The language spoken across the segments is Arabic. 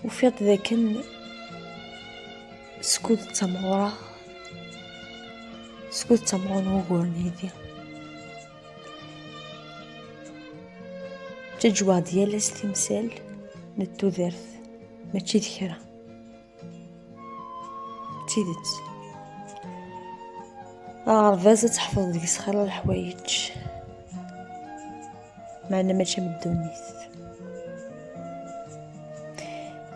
وفيض ذاك سكوت تمغرة سكوت تمغون وقورني ذي تجوا ديال استمثال نتو ذرث ماشي ذكرى تيدت غرفازة تحفظ ديك صخير الحوايج معنا ماشي من الدونيث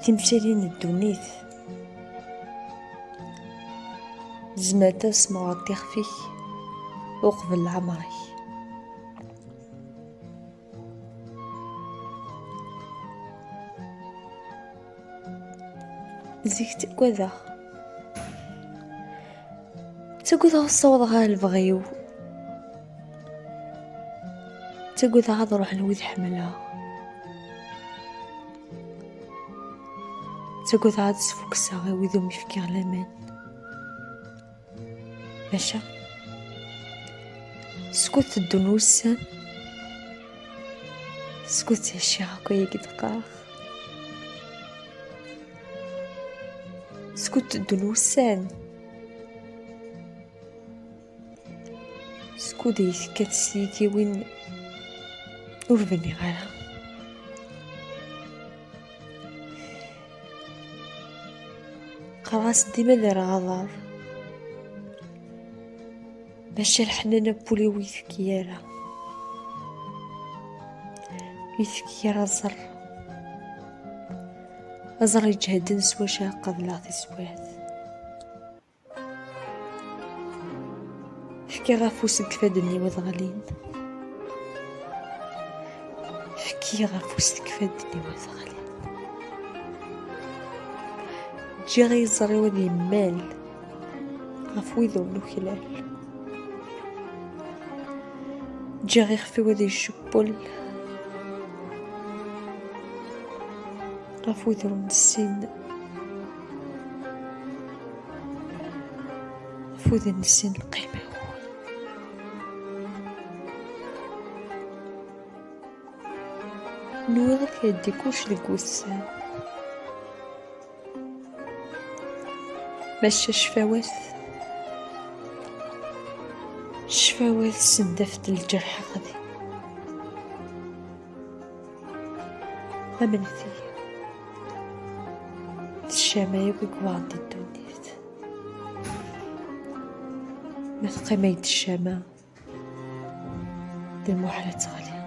تمثالين الدونيث زماتا سمو تخفيك وقبل عمري زيك تقوذا الصوت غا البغيو تقوذا غاد روح لويد حملها تقوذا غاد سفوك الساغي ويدو ميفكي غلامان باشا سكوت الدنوسان سكوت هالشي هاكا يقدقاخ سكوت الدنوسان سكوت يثكات سيتي وين ورفني غالا خلاص ديما دار غضار باش الحنانة بولي ويثكيارا زر يجهدن سوا شاقة بلاغتي سوات فكي غافوس كفادني وضغلين فكي غافوس كفادني وضغلين جي غيزري وذي مال غفو يذون خلال جي غيخفي وذي الشبول غفو يذون السن غفو يذون السن القيمة نوغد يدي كلش ديك وسان ماشا شفاوات سندفت الجرح غدي أمنتي الشماية بقوانتي الدونيت مثقي ميت الشماء دي المحرة غالية